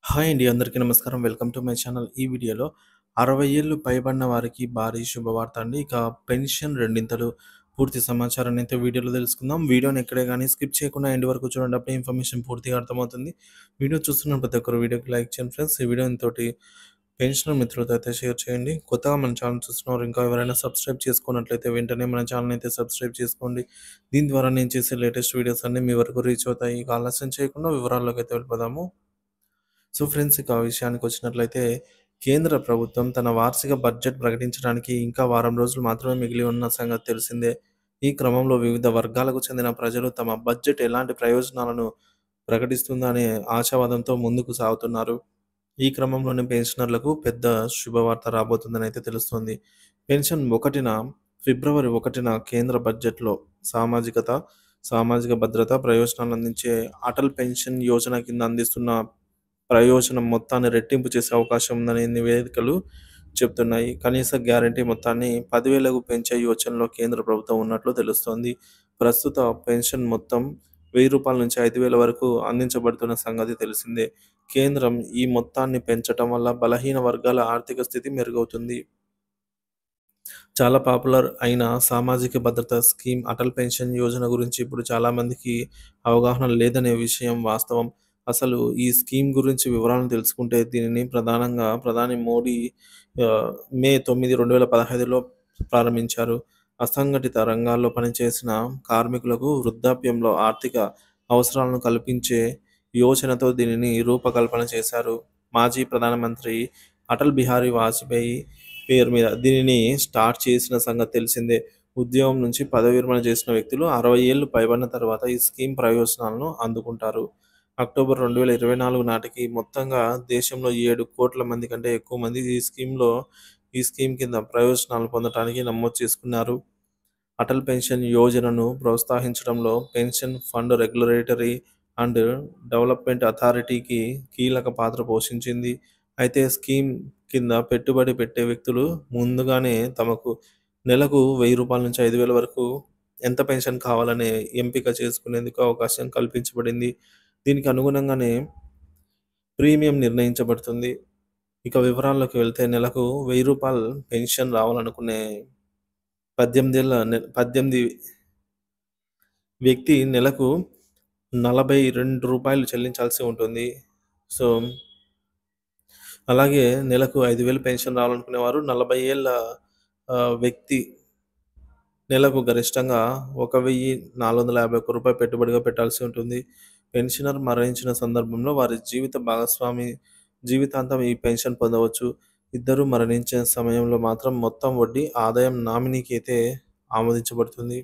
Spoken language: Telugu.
హాయ్ అండి. అందరికీ నమస్కారం. Welcome to my channel. ఈ వీడియోలో 60 ఏళ్ళు పైబడిన వారికి భారీ శుభవార్త అండి. ఇక పెన్షన్ రెండింతలు పూర్తి సమాచారాన్ని అయితే వీడియోలో తెలుసుకుందాం. వీడియోని ఎక్కడే గానీ స్కిప్ చేయకుండా ఎండ్ వరకు చూడండి. అప్పుడే ఇన్ఫర్మేషన్ పూర్తిగా అర్థమవుతుంది. వీడియో చూస్తున్న ప్రతి ఒక్కరు వీడియోకి లైక్ చేయండి ఫ్రెండ్స్. ఈ వీడియోని తోటి పెన్షనర్ మిత్రులతో అయితే షేర్ చేయండి. కొత్తగా మన ఛానల్ చూస్తున్నవారు ఇంకా ఎవరైనా సబ్స్క్రైబ్ చేసుకున్నట్లయితే వెంటనే మన ఛానల్ అయితే సబ్స్క్రైబ్ చేసుకోండి. దీని ద్వారా నేను చేసే లేటెస్ట్ వీడియోస్ అన్నీ మీ వరకు రీచ్ అవుతాయి. ఇక ఆలస్యం చేయకుండా వివరాల్లోకి అయితే వెళ్ళిపోదాము. సో ఫ్రెండ్స్, ఇక విషయానికొచ్చినట్లయితే కేంద్ర ప్రభుత్వం తన వార్షిక బడ్జెట్ ప్రకటించడానికి ఇంకా వారం రోజులు మాత్రమే మిగిలి ఉన్న సంగతి తెలిసిందే. ఈ క్రమంలో వివిధ వర్గాలకు చెందిన ప్రజలు తమ బడ్జెట్ ఎలాంటి ప్రయోజనాలను ప్రకటిస్తుందనే ఆశావాదంతో ముందుకు సాగుతున్నారు. ఈ క్రమంలోనే పెన్షనర్లకు పెద్ద శుభవార్త రాబోతుందని అయితే తెలుస్తోంది. పెన్షన్ ఒకటిన ఫిబ్రవరి 1న కేంద్ర బడ్జెట్‌లో సామాజికత, సామాజిక భద్రత ప్రయోజనాలు అందించే అటల్ పెన్షన్ యోజన కింద అందిస్తున్న ప్రయోజనం మొత్తాన్ని రెట్టింపు చేసే అవకాశం ఉందని నివేదికలు చెబుతున్నాయి. కనీస గ్యారంటీ మొత్తాన్ని 10,000కు పెంచే యోచనలో కేంద్ర ప్రభుత్వం ఉన్నట్లు తెలుస్తోంది. ప్రస్తుత పెన్షన్ మొత్తం రూ. 1,000 నుంచి 5,000 వరకు అందించబడుతున్న సంగతి తెలిసిందే. కేంద్రం ఈ మొత్తాన్ని పెంచటం వల్ల బలహీన వర్గాల ఆర్థిక స్థితి మెరుగవుతుంది. చాలా పాపులర్ అయిన సామాజిక భద్రత స్కీమ్ అటల్ పెన్షన్ యోజన గురించి ఇప్పుడు చాలామందికి అవగాహన లేదనే విషయం వాస్తవం. అసలు ఈ స్కీమ్ గురించి వివరాలను తెలుసుకుంటే దీనిని ప్రధానంగా ప్రధాని మోడీ మే 9, 2015లో ప్రారంభించారు. అసంఘటిత రంగాల్లో పనిచేసిన కార్మికులకు వృద్ధాప్యంలో ఆర్థిక అవసరాలను కల్పించే యోచనతో దీనిని రూపకల్పన చేశారు. మాజీ ప్రధానమంత్రి అటల్ బిహారీ వాజ్పేయి పేరు మీద దీనిని స్టార్ట్ చేసిన సంగతి తెలిసిందే. ఉద్యోగం నుంచి పదవి విరమణ చేసిన వ్యక్తులు 60 ఏళ్లు పైబడిన తర్వాత ఈ స్కీమ్ ప్రయోజనాలను అందుకుంటారు. అక్టోబర్ 2024 నాటికి మొత్తంగా దేశంలో 7,00,00,000 మంది కంటే ఎక్కువ మంది ఈ స్కీమ్ కింద ప్రయోజనాలు పొందటానికి నమోదు చేసుకున్నారు. అటల్ పెన్షన్ యోజనను ప్రోత్సహించడంలో pension fund regulatory and development అథారిటీకి కీలక పాత్ర పోషించింది. అయితే స్కీమ్ కింద పెట్టుబడి పెట్టే వ్యక్తులు ముందుగానే తమకు నెలకు రూ. 1,000 నుంచి 5,000 వరకు ఎంత పెన్షన్ కావాలనే ఎంపిక చేసుకునేందుకు అవకాశం కల్పించబడింది. దీనికి అనుగుణంగానే ప్రీమియం నిర్ణయించబడుతుంది. ఇక వివరాల్లోకి వెళ్తే నెలకు రూ. 1,000 పెన్షన్ రావాలనుకునే 18 వ్యక్తి నెలకు రూ. 42 చెల్లించాల్సి ఉంటుంది. సో, అలాగే నెలకు 5,000 పెన్షన్ రావాలనుకునేవారు 40 ఏళ్ల వ్యక్తి నెలకు గరిష్టంగా రూ. 1,451 పెట్టుబడిగా పెట్టాల్సి ఉంటుంది. పెన్షనర్ మరణించిన సందర్భంలో వారి జీవిత భాగస్వామి జీవితాంతం ఈ పెన్షన్ పొందవచ్చు. ఇద్దరూ మరణించిన సమయంలో మాత్రం మొత్తం వడ్డీ ఆదాయం నామినీకి అయితే ఆమోదించబడుతుంది.